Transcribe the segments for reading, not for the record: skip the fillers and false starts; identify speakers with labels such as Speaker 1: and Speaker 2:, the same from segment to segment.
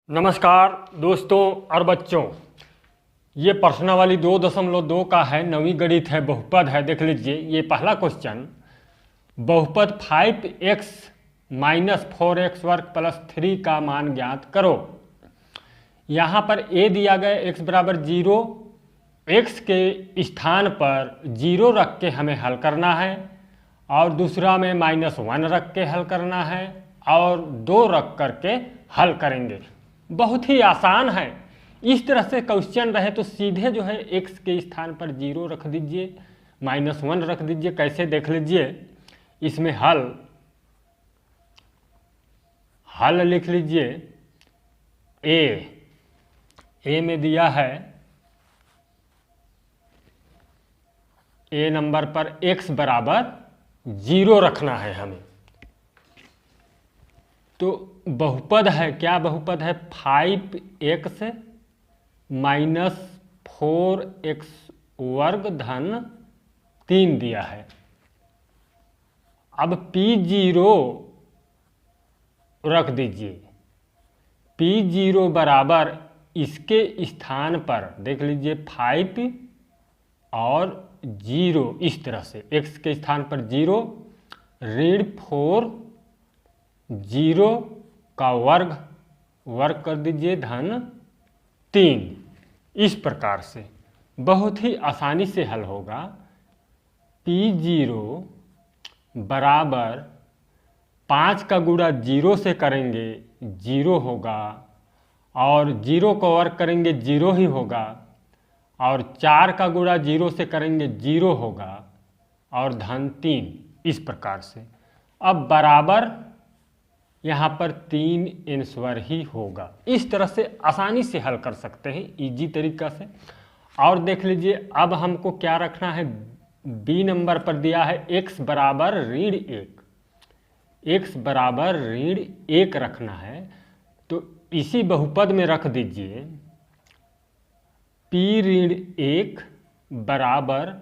Speaker 1: नमस्कार दोस्तों और बच्चों, ये प्रश्नावली 2.2 का है, नवीं गणित है, बहुपद है। देख लीजिए, ये पहला क्वेश्चन, बहुपद 5x माइनस 4x वर्ग प्लस 3 का मान ज्ञात करो। यहाँ पर a दिया गया x बराबर 0, x के स्थान पर 0 रख के हमें हल करना है, और दूसरा में -1 रख के हल करना है, और 2 रख करके हल करेंगे। बहुत ही आसान है। इस तरह से क्वेश्चन रहे तो सीधे जो है x के स्थान पर 0 रख दीजिए, -1 रख दीजिए। कैसे देख लीजिए, इसमें हल लिख लीजिए। ए में दिया है, ए नंबर पर x बराबर 0 रखना है हमें। तो बहुपद है, क्या बहुपद है? 5x माइनस 4x वर्ग धन 3 दिया है। अब P0 रख दीजिए। P0 बराबर इसके स्थान पर देख लीजिए 5 और 0, इस तरह से x के स्थान पर 0 ऋण 4 0 का वर्ग कर दीजिए धन 3। इस प्रकार से बहुत ही आसानी से हल होगा। P0 बराबर 5 का गुणा 0 से करेंगे 0 होगा, और 0 को वर्ग करेंगे 0 ही होगा, और 4 का गुणा 0 से करेंगे 0 होगा, और धन 3। इस प्रकार से अब बराबर यहाँ पर 3 आंसर ही होगा। इस तरह से आसानी से हल कर सकते हैं, इजी तरीका से। और देख लीजिए, अब हमको क्या रखना है? बी नंबर पर दिया है x बराबर ऋण 1, x बराबर ऋण 1 रखना है। तो इसी बहुपद में रख दीजिए p ऋण 1 बराबर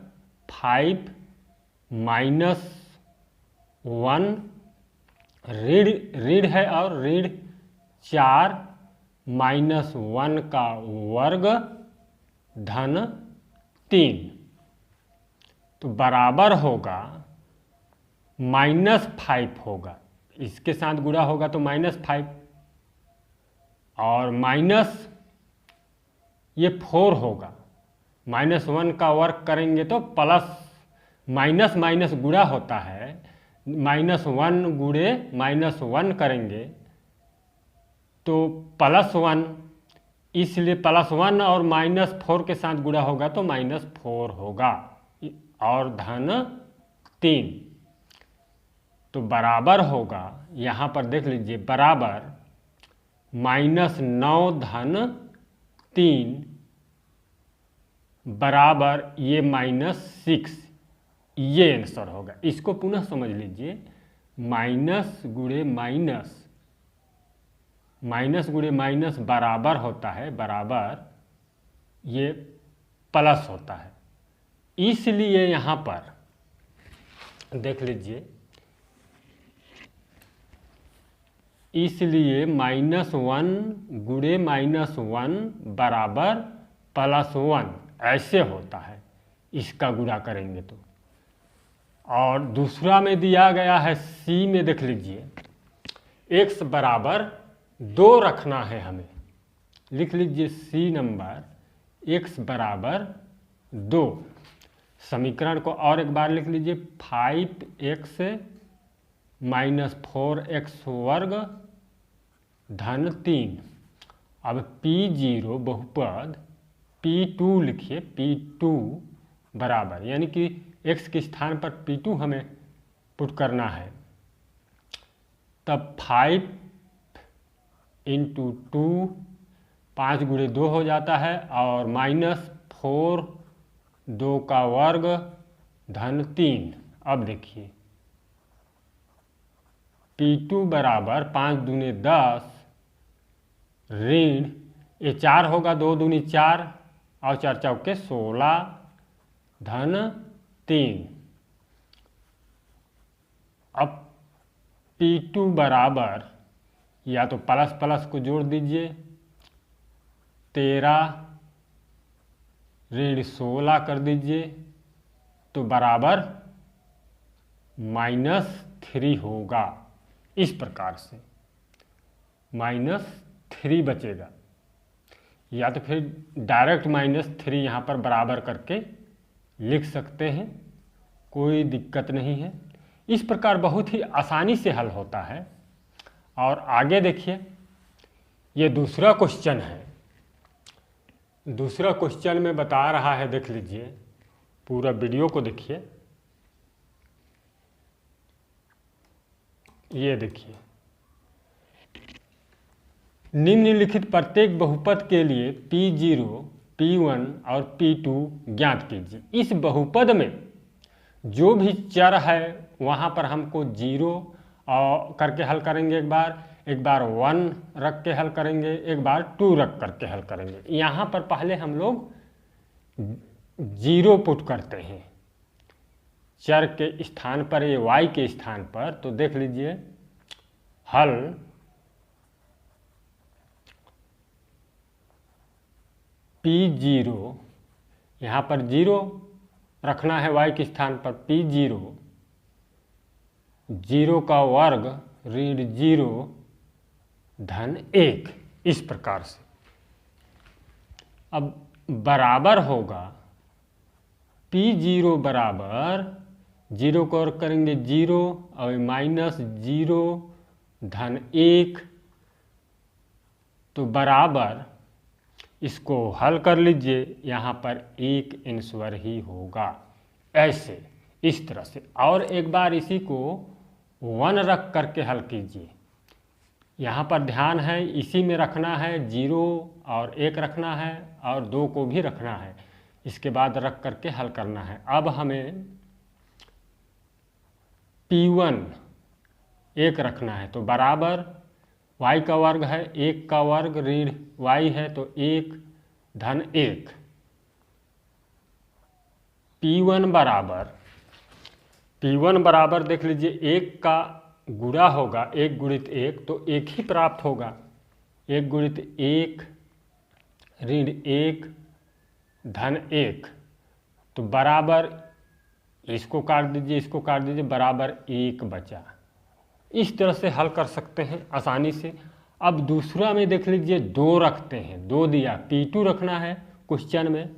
Speaker 1: 5 माइनस 1 ऋण है, और ऋण 4 माइनस 1 का वर्ग धन 3। तो बराबर होगा -5 होगा, इसके साथ गुणा होगा तो -5, और माइनस ये 4 होगा। -1 का वर्ग करेंगे तो प्लस, माइनस माइनस गुणा होता है, -1 गुणे -1 करेंगे तो +1, इसलिए +1 और -4 के साथ गुणा होगा तो -4 होगा, और धन 3। तो बराबर होगा, यहाँ पर देख लीजिए, बराबर -9 धन 3 बराबर ये -6। ये आंसर होगा। इसको पुनः समझ लीजिए, माइनस गुणे माइनस बराबर होता है, बराबर ये प्लस होता है। इसलिए यहाँ पर देख लीजिए, इसलिए -1 गुणे -1 बराबर +1 ऐसे होता है, इसका गुणा करेंगे तो। और दूसरा में दिया गया है सी में, देख लीजिए, x बराबर 2 रखना है हमें। लिख लीजिए सी नंबर x बराबर 2। समीकरण को और एक बार लिख लीजिए, 5x माइनस 4x वर्ग धन 3। अब P0 बहुपद P2 लिखिए, P2 बराबर, यानी कि x के स्थान पर P2 हमें पुट करना है। तब 5 × 2, 5 गुणे 2 हो जाता है, और -4 2 का वर्ग धन 3। अब देखिए, P2 बराबर 5 दूनी 10 ऋण, ये 4 होगा, 2 दूनी 4 और 4 चौके 16 धन 3। अब P2 बराबर, या तो प्लस प्लस को जोड़ दीजिए, 13 ऋण 16 कर दीजिए तो बराबर -3 होगा। इस प्रकार से -3 बचेगा, या तो फिर डायरेक्ट -3 यहाँ पर बराबर करके लिख सकते हैं, कोई दिक्कत नहीं है। इस प्रकार बहुत ही आसानी से हल होता है। और आगे देखिए, ये दूसरा क्वेश्चन है। दूसरा क्वेश्चन में बता रहा है, देख लीजिए, पूरा वीडियो को देखिए। ये देखिए, निम्नलिखित प्रत्येक बहुपद के लिए P0, P1 और P2 ज्ञात कीजिए। इस बहुपद में जो भी चर है वहाँ पर हमको 0 और करके हल करेंगे, एक बार 1 रख के हल करेंगे, एक बार 2 रख करके हल करेंगे। यहाँ पर पहले हम लोग 0 पुट करते हैं चर के स्थान पर, ये y के स्थान पर। तो देख लीजिए, हल P0, यहाँ पर 0 रखना है y के स्थान पर। P0 0 का वर्ग ऋण 0 धन 1, इस प्रकार से। अब बराबर होगा P0 बराबर 0 को और करेंगे 0 और -0 धन 1, तो बराबर, इसको हल कर लीजिए, यहाँ पर 1 आंसर ही होगा। ऐसे इस तरह से। और एक बार इसी को 1 रख करके हल कीजिए। यहाँ पर ध्यान है, इसी में रखना है 0 और 1 रखना है और 2 को भी रखना है, इसके बाद रख करके हल करना है। अब हमें P1 1 रखना है, तो बराबर y का वर्ग है, 1 का वर्ग ऋण y है, तो 1 धन 1। P1 बराबर देख लीजिए, 1 का गुणा होगा, 1 गुणित 1 तो 1 ही प्राप्त होगा। 1 गुणित 1 ऋण 1 धन 1, तो बराबर, इसको काट दीजिए, इसको काट दीजिए, बराबर 1 बचा। इस तरह से हल कर सकते हैं आसानी से। अब दूसरा में देख लीजिए, 2 रखते हैं, 2 दिया, P2 रखना है क्वेश्चन में।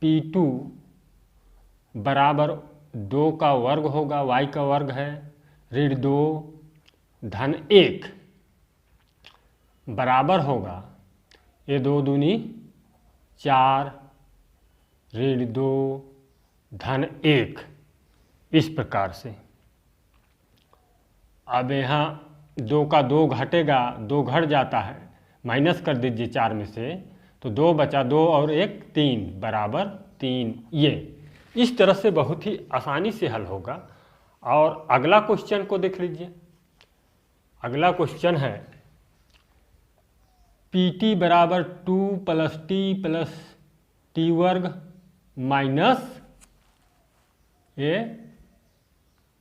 Speaker 1: P2 बराबर 2 का वर्ग होगा, y का वर्ग है, ऋण 2 धन 1, बराबर होगा, ये 2 दूनी 4 ऋण 2 धन 1, इस प्रकार से। अब यहाँ 2 का 2 घटेगा, 2 घट जाता है, माइनस कर दीजिए 4 में से, तो 2 बचा, 2 और 1 3 बराबर 3। ये इस तरह से बहुत ही आसानी से हल होगा। और अगला क्वेश्चन को देख लीजिए। अगला क्वेश्चन है PT बराबर 2 + t + t वर्ग माइनस ये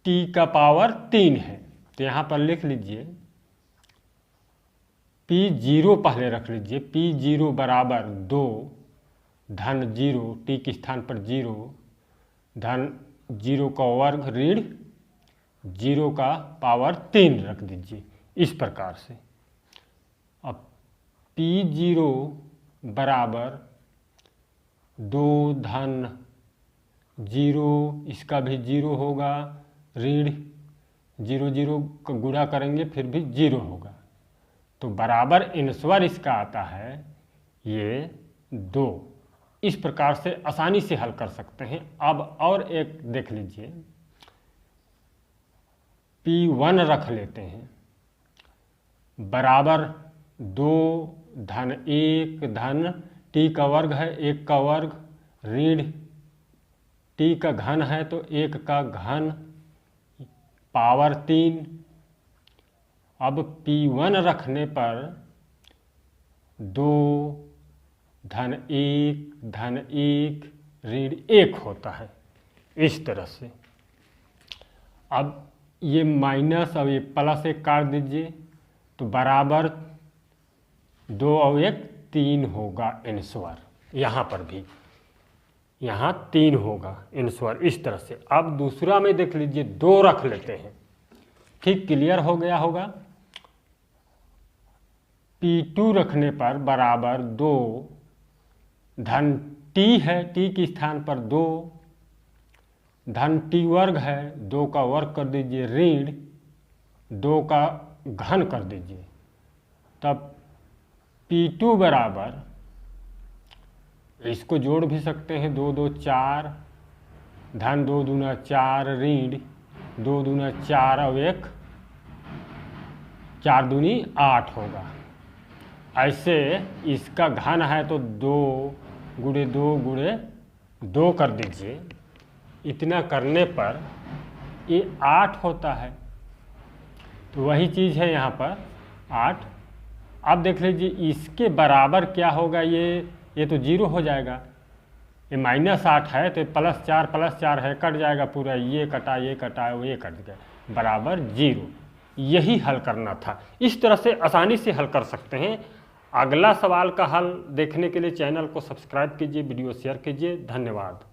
Speaker 1: t का पावर 3 है। तो यहाँ पर लिख लीजिए, P0 पहले रख लीजिए, P0 बराबर 2 धन 0, t के स्थान पर 0 धन 0 का वर्ग ऋण 0 का पावर 3 रख दीजिए, इस प्रकार से। अब P0 बराबर 2 धन 0, इसका भी 0 होगा, ऋण 0 0 का गुणा करेंगे फिर भी 0 होगा, तो बराबर आंसर इसका आता है ये 2। इस प्रकार से आसानी से हल कर सकते हैं। अब और एक देख लीजिए, P1 रख लेते हैं, बराबर 2 धन 1 धन t का वर्ग है, 1 का वर्ग ऋण t का घन है, तो 1 का घन पावर 3। अब P1 रखने पर 2 धन 1 धन 1 ऋण 1 होता है, इस तरह से। अब ये माइनस और ये प्लस 1 काट दीजिए, तो बराबर 2 और 1 3 होगा आंसर, यहाँ पर भी यहाँ 3 होगा आंसर इस तरह से। अब दूसरा में देख लीजिए 2 रख लेते हैं, ठीक क्लियर हो गया होगा। P2 रखने पर बराबर 2 धन T है, T के स्थान पर 2 धन T वर्ग है, 2 का वर्ग कर दीजिए ऋण 2 का घन कर दीजिए, तब P2 बराबर, इसको जोड़ भी सकते हैं 2 2 4 धन 2 दूना 4 ऋण 2 दूना 4 और 1 4 दूनी 8 होगा। ऐसे इसका घन है तो 2 गुणे 2 गुणे 2 कर दीजिए, इतना करने पर ये 8 होता है। तो वही चीज़ है यहाँ पर 8। अब देख लीजिए इसके बराबर क्या होगा, ये तो 0 हो जाएगा, ये -8 है तो +4 है, कट जाएगा पूरा, ये कटा ये कट गया, बराबर 0। यही हल करना था। इस तरह से आसानी से हल कर सकते हैं। अगला सवाल का हल देखने के लिए चैनल को सब्सक्राइब कीजिए, वीडियो शेयर कीजिए। धन्यवाद।